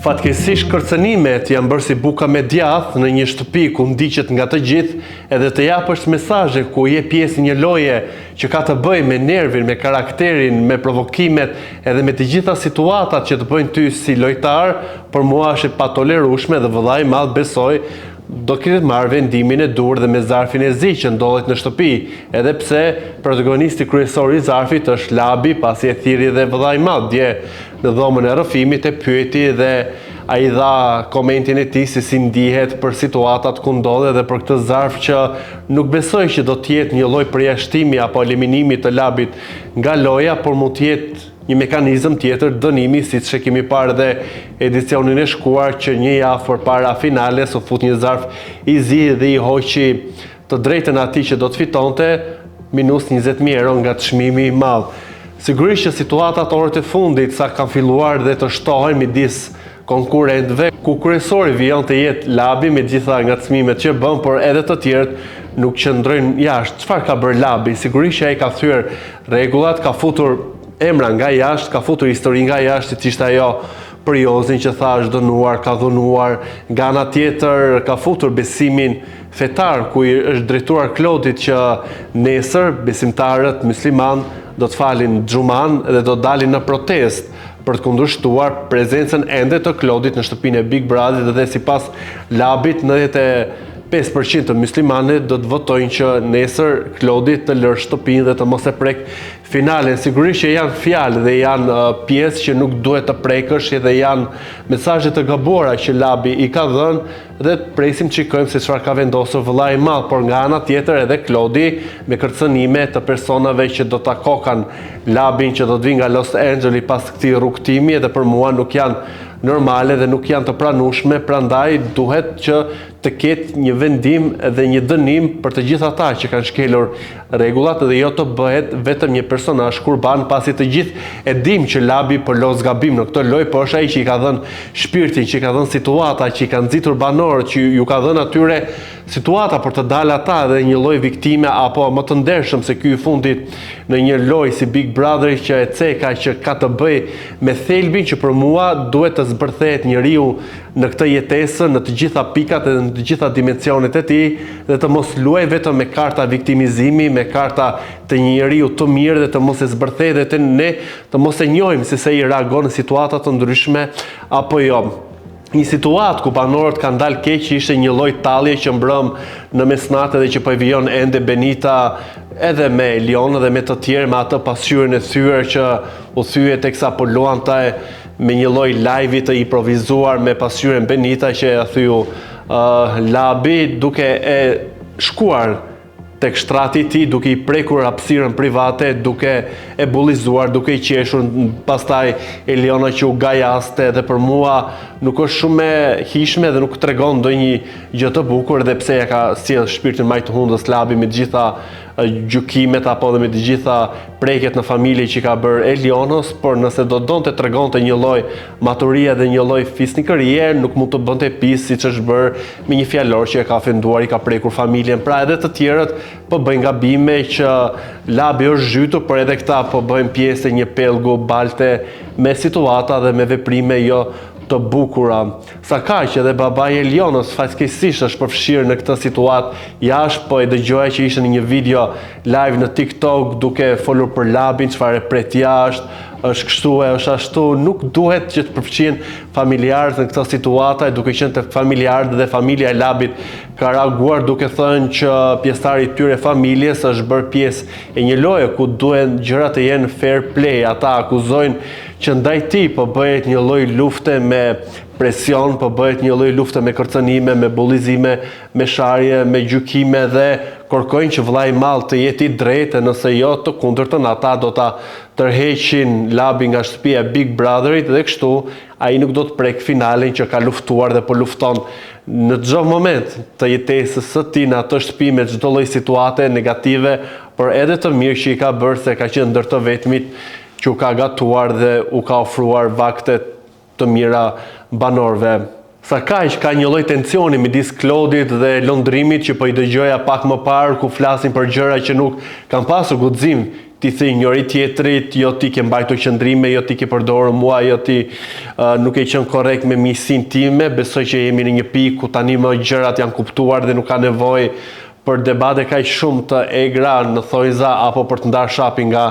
Fatkeqësisht kërcënimet janë bërë si buka me djath në një shtëpi ku ndiqet nga të gjithë, edhe të japësh mesazhe ku je pjesë një loje që ka të bëjë me nervin, me karakterin, me provokimet edhe me të gjitha situatat që të bëjnë ty si lojtar, për mua është e patolerueshme dhe vëllai i madh besoj do këtë marrë vendimin e dur dhe me zarfin e zi që ndodhet në shtëpi, edhe pse protagonisti kryesor i zarfit është Labi, pasi e thirrri dhe vëllai i madh dje në dhomën e rrëfimit, e pyeti dhe ai dha komentin e tij se si ndihet për situatat ku ndodhet dhe për këtë zarf që nuk besoj që do të jetë një lloj përjashtimi apo eliminimi të Labit nga loja, por mund të jetë një mekanizëm tjetër dënimi, siç e kemi parë dhe edicionin e shkuar që një javë përpara finales u fut një zarf i zi dhe i hoqi të drejtën atij që do të fitonte minus 20.000 euro nga çmimi i madh. Sigurisht që situatat orët e fundit sa kanë filluar dhe të shtohen midis konkurrentëve, ku kryesori vijon të jetë Labi me gjitha ngacmimet që bën, por edhe të tjerët nuk qëndrojnë jashtë. Çfarë ka bërë Labi? Sigurisht që ai ka thyer rregullat, ka futur emra nga jashtë, ka futur histori nga jashtë, si ishte ajo për Jozin që tha është dënuar, ka dhunuar, nga ana tjetër ka futur besimin fetar ku i është drejtuar Klodit që nesër besimtarët musliman do të falin xhuman dhe do të dalin në protestë për të kundërshtuar prezencën ende të Klodit në shtëpinë e Big Brotherit dhe sipas Labit 95% të muslimanët do të votojnë që nesër Klodi të lërë shtëpinë dhe të mos e prek finalen. Sigurisht që janë fjalë dhe janë pjesë që nuk duhet të prekësh dhe janë mesazhe të gabuara që Labi i ka dhënë dhe presim të shikojmë se çfarë ka vendosur vëllai i madh, por nga ana tjetër edhe Klodi me kërcënime të personave që do ta kokan Labin që do të vinë nga Los Angeles pas këtij rrugtimi, edhe për mua nuk janë normale dhe nuk janë të pranueshme, prandaj duhet që të ketë një vendim dhe një dënim për të gjithë ata që kanë shkelur rregullat dhe jo të bëhet vetëm një personazh kurban, pasi të gjithë e dim që Labi përlos gabim në këtë lojë, por është ai që i ka dhënë shpirtin, që i ka dhënë situata, që i ka nxitur banorët, që ju ka dhënë atyre situata për të dalë ata dhe një lloj viktime apo më të ndershëm se ky i fundit në një lojë si Big Brother që e ceka që ka të bëjë me thelbin që për mua duhet të zbërthehet njeriu në këtë jetesë, në të gjitha pikat dhe në të gjitha dimensionet e tij dhe të mos luaj vetëm me karta viktimizimi, me karta të një njeriu të mirë dhe të mos e zbërthehet dhe të ne të mos e njohim se i reagon në situata të ndryshme apo jo. Një situatë ku banorët kanë dalë keq ishte një lloj tallje që mbrëm në mesnatë dhe që po e vijon ende Benita edhe me Elion dhe me të tjerë me atë pasqyrën e thyer që u thye teksa po luante me një lloj live të improvizuar me pasqyrën Benita që e thyu Labi duke e shkuar tek shtrati i tij, duke i prekur hapësirën private, duke e bullizuar, duke i qeshur, pastaj Eliona që u gajaste dhe për mua nuk është shumë e hishme dhe nuk tregon ndonjë gjë të bukur, edhe pse ja ka sjell shpirtin më të hundës Labi me të gjitha gjykimet apo dhe me të gjitha prekjet në familje që ka bërë Elionos, por nëse do donte tregonte një lloj maturie dhe një lloj fisnikërie, nuk mund të bënte pis siç është bërë me një fjalor që e ka ofenduar, i ka prekur familjen. Pra edhe të tjerët po bëjnë gabime që Labi është zhytur, por edhe këta po bëjnë pjesë e një pellgu balte me situata dhe me veprime jo të bukura. Sa kaq edhe babai Elionës fatkeqësisht është përfshirë në këtë situatë jashtë, po e dëgjoja që ishte në një video live në TikTok duke folur për Labin, çfarë pret jashtë, është kështu e është ashtu, nuk duhet që të përfshihen familjarët në këtë situatë, duke qenë të familjarët dhe familja e Labit ka reaguar duke thënë që pjesëtari i tyre familjes është bërë pjesë e një loje ku duhen gjërat të jenë fair play. Ata akuzojnë që ndaj tij po bëhet një lloj lufte me presion, po bëhet një lloj lufte me kërcënime, me bullizime, me sharje, me gjykime dhe kërkojnë që vëllai i madh të jetë i drejtë, nëse jo të kundërtën ata do ta tërheqin Labi nga shtëpia e Big Brotherit dhe kështu ai nuk do të prek finalen që ka luftuar dhe po lufton në çdo moment të jetesës së tij në atë shtëpi me çdo lloj situate negative, por edhe të mirë që i ka bërë se ka qenë ndër të vetmit që u ka gatuar dhe u ka ofruar vakte të mira banorëve. Sa kaq ka një lloj tensioni midis Klodit dhe Londrimit që po i dëgjoja pak më parë ku flasin për gjëra që nuk kanë pasur guxim ti thë njëri tjetrit, jo ti ke mbajtur qëndrime, jo ti ke përdorur mua, jo ti nuk e qenë korrekt me miqësinë time. Besoj që jemi në një pikë ku tani më gjërat janë kuptuar dhe nuk ka nevojë për debate kaq shumë të egra në thojza apo për të ndarë shapin nga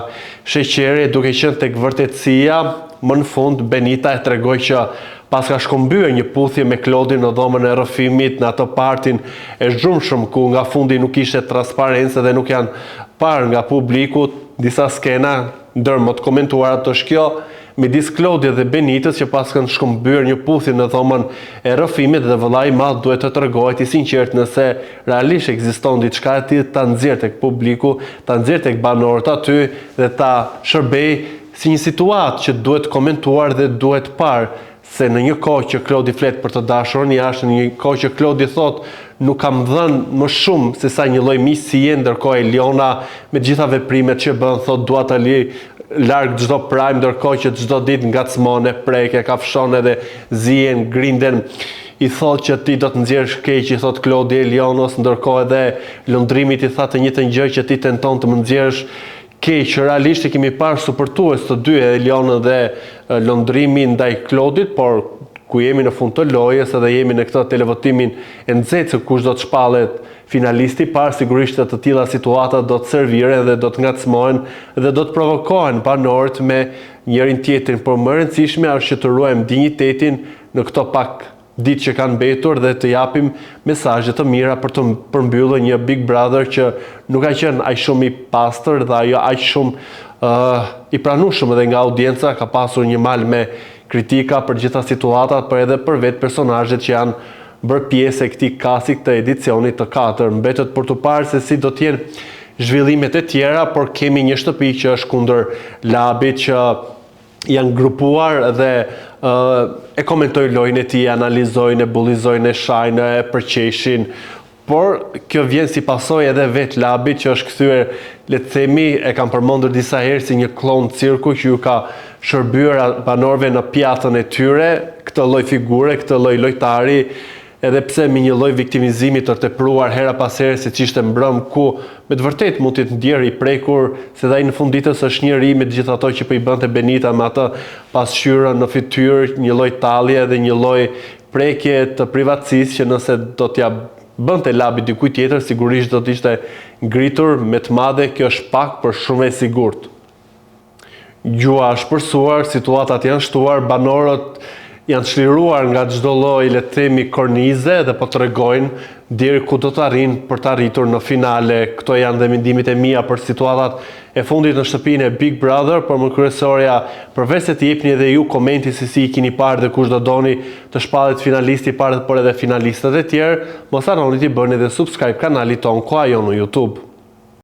sheqeri, duke qenë tek vërtetësia. Më në fund Benita e tregoi që pas ka shkëmbyer një puthje me Klodin në dhomën e rrëfimit, në atë partin e zhurmshëm ku nga fundi nuk ishte transparencë dhe nuk janë parë nga publiku disa skena, ndër më të komentuara të shkjo midis Klodit dhe Benitës, që pas kanë shkëmbyer një puthje në dhomën e rrëfimit dhe vëllai i madh duhet të tregohet i sinqert nëse realisht ekziston diçka e tillë, ta nxjerrë tek publiku, ta nxjerrë tek banorët aty dhe ta shërbej si një situatë që duhet komentuar dhe duhet parë, se në një kohë që Klodi flet për të dashurën jashtë, në një kohë që Klodi thot nuk kam dhënë më shumë se sa një lloj miqësie, ndërkohë Eliona me të gjitha veprimet që bën thot dua ta li larg çdo prime, ndërkohë që çdo ditë ngacmon, e prek, e kafshon edhe zihen, grinden. I thot që ti do të nxjerrësh keq, i thot Klodi Elionës, ndërkohë edhe lundrimit i tha të njëjtën gjë që ti tenton të më nxjerrësh keq. Realisht e kemi parë supërtues të dy, Eliona dhe lundrimi ndaj Klodit, por ku jemi në fund të lojës edhe jemi në këtë televotimin e nxehtë se kush do të shpallet finalisti i parë, sigurisht të tilla situata do të serviren dhe do të ngacmohen dhe do të provokohen banorët me njërin tjetrin, por më e rëndësishme është që të ruajmë dinjitetin në këto pak ditë që kanë mbetur dhe të japim mesazhe të mira për të përmbyllur një Big Brother që nuk ka qenë aq shumë i pastër dhe ajo aq shumë i pranueshëm edhe nga audienca, ka pasur një mal me kritika për gjitha situatat, por edhe për vetë personazhet që janë bërë pjesë e këtij kasti të edicionit të 4. Mbetet për të parë se si do të jenë zhvillimet e tjera, por kemi një shtëpi që është kundër Labit, që janë grupuar dhe e komentojnë lojën e tij, analizojnë, e bullizojnë, e shajnë, e përqeshin. Por kjo vjen si pasojë edhe vetë Labit që është kthyer, le të themi, e kam përmendur disa herë si një klon cirku që ju ka shërbyer banorëve në pjatën e tyre, këtë lloj figure, këtë lloj lojtari, edhe pse me një lloj viktimizimi të tepruar hera pas here, siç ishte mbrëm, ku me të vërtetë mund të ndjerë i prekur, se dhe ai në fund ditës është njëri me të gjithë ato që po i bënte Benita me atë pasqyrën në fytyrë, një lloj tallje dhe një lloj prekje të privatësisë që nëse do t'ja bënte Labi dikujt tjetër, sigurisht do të ishte ngritur me të madhe. Kjo është pak për shumë e sigurt. Gjua është përsuar, situatat janë shtuar, banorët janë çliruar nga çdo lloj, le të themi, kornize dhe po tregojnë deri ku do të arrijnë për të arritur në finale. Këto janë dhe mendimet e mia për situatat e fundit në shtëpinë e Big Brother, por më kryesorja, përveç se të jepni edhe ju komenti se si i keni parë dhe kush do doni të shpallet finalisti i parë, por edhe finalistët e tjerë, mos harroni të bëni edhe subscribe kanalit ton Koha Jon në YouTube.